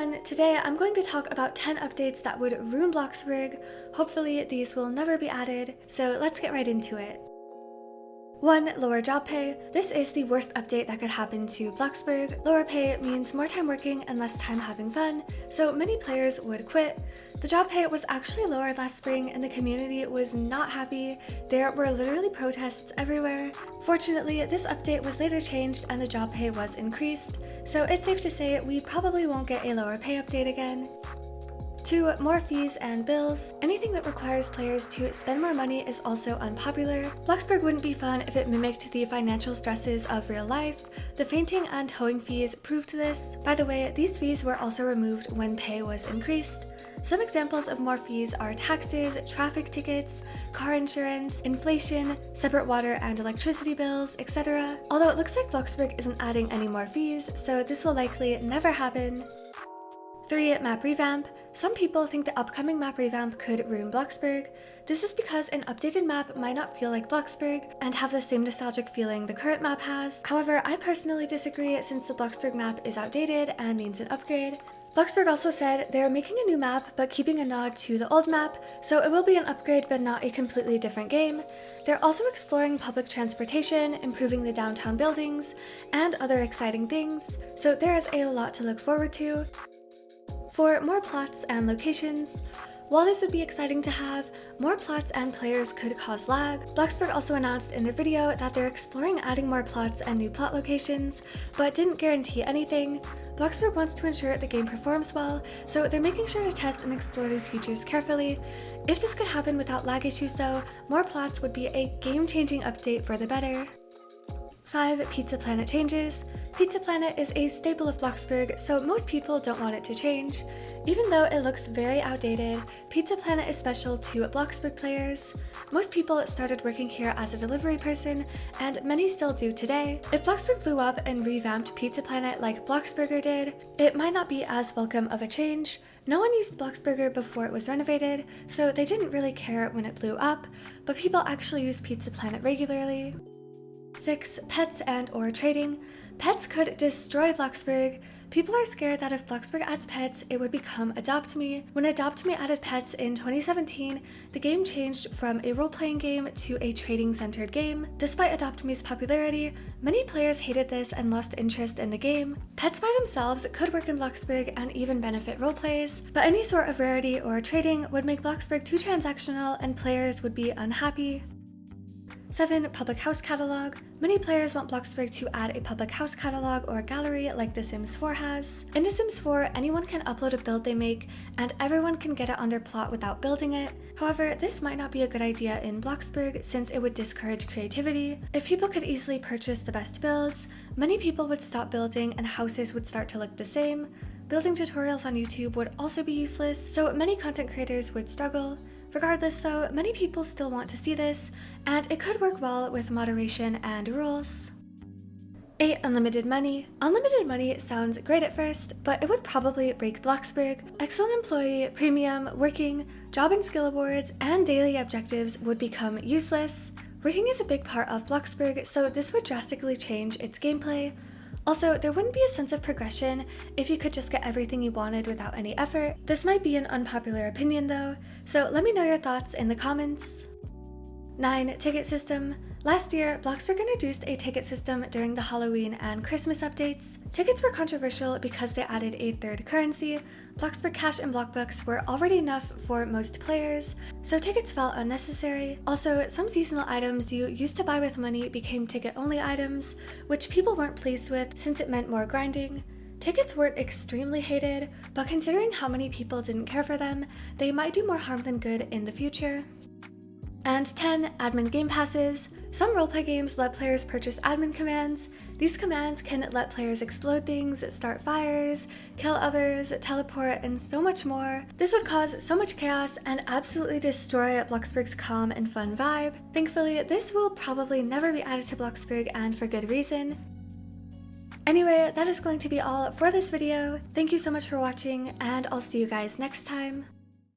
everyone, today I'm going to talk about 10 updates that would ruin Bloxburg. Hopefully these will never be added, so let's get right into it. 1. Lower job pay. This is the worst update that could happen to Bloxburg. Lower pay means more time working and less time having fun, so many players would quit. The job pay was actually lowered last spring and the community was not happy. There were literally protests everywhere. Fortunately, this update was later changed and the job pay was increased, so it's safe to say we probably won't get a lower pay update again. 2. More fees and bills. Anything that requires players to spend more money is also unpopular. Bloxburg wouldn't be fun if it mimicked the financial stresses of real life. The fainting and towing fees proved this. By the way, these fees were also removed when pay was increased. Some examples of more fees are taxes, traffic tickets, car insurance, inflation, separate water and electricity bills, etc. Although it looks like Bloxburg isn't adding any more fees, so this will likely never happen. 3. Map revamp. Some people think the upcoming map revamp could ruin Bloxburg. This is because an updated map might not feel like Bloxburg and have the same nostalgic feeling the current map has. However, I personally disagree since the Bloxburg map is outdated and needs an upgrade. Bloxburg also said they're making a new map but keeping a nod to the old map, so it will be an upgrade but not a completely different game. They're also exploring public transportation, improving the downtown buildings, and other exciting things, so there is a lot to look forward to. 4. More plots and locations. While this would be exciting to have, more plots and players could cause lag. Bloxburg also announced in their video that they're exploring adding more plots and new plot locations, but didn't guarantee anything. Bloxburg wants to ensure the game performs well, so they're making sure to test and explore these features carefully. If this could happen without lag issues though, more plots would be a game-changing update for the better. 5. Pizza Planet changes. Pizza Planet is a staple of Bloxburg, so most people don't want it to change. Even though it looks very outdated, Pizza Planet is special to Bloxburg players. Most people started working here as a delivery person, and many still do today. If Bloxburg blew up and revamped Pizza Planet like Bloxburger did, it might not be as welcome of a change. No one used Bloxburger before it was renovated, so they didn't really care when it blew up, but people actually use Pizza Planet regularly. 6. Pets and/or trading. Pets could destroy Bloxburg. People are scared that if Bloxburg adds pets, it would become Adopt Me. When Adopt Me added pets in 2017, the game changed from a role-playing game to a trading-centered game. Despite Adopt Me's popularity, many players hated this and lost interest in the game. Pets by themselves could work in Bloxburg and even benefit roleplays, but any sort of rarity or trading would make Bloxburg too transactional and players would be unhappy. 7. Public house catalog. Many players want Bloxburg to add a public house catalog or gallery like The Sims 4 has. In The Sims 4, anyone can upload a build they make, and everyone can get it on their plot without building it. However, this might not be a good idea in Bloxburg since it would discourage creativity. If people could easily purchase the best builds, many people would stop building and houses would start to look the same. Building tutorials on YouTube would also be useless, so many content creators would struggle. Regardless though, many people still want to see this, and it could work well with moderation and rules. 8. Unlimited money. Unlimited money sounds great at first, but it would probably break Bloxburg. Excellent employee, premium, working, job and skill awards, and daily objectives would become useless. Working is a big part of Bloxburg, so this would drastically change its gameplay. Also, there wouldn't be a sense of progression if you could just get everything you wanted without any effort. This might be an unpopular opinion though, so let me know your thoughts in the comments. 9. Ticket system. Last year, Bloxburg introduced a ticket system during the Halloween and Christmas updates. Tickets were controversial because they added a third currency. Bloxburg Cash and Blockbucks were already enough for most players, so tickets felt unnecessary. Also, some seasonal items you used to buy with money became ticket-only items, which people weren't pleased with since it meant more grinding. Tickets weren't extremely hated, but considering how many people didn't care for them, they might do more harm than good in the future. And 10. Admin game passes. Some roleplay games let players purchase admin commands. These commands can let players explode things, start fires, kill others, teleport, and so much more. This would cause so much chaos and absolutely destroy Bloxburg's calm and fun vibe. Thankfully, this will probably never be added to Bloxburg, and for good reason. Anyway, that is going to be all for this video. Thank you so much for watching, and I'll see you guys next time.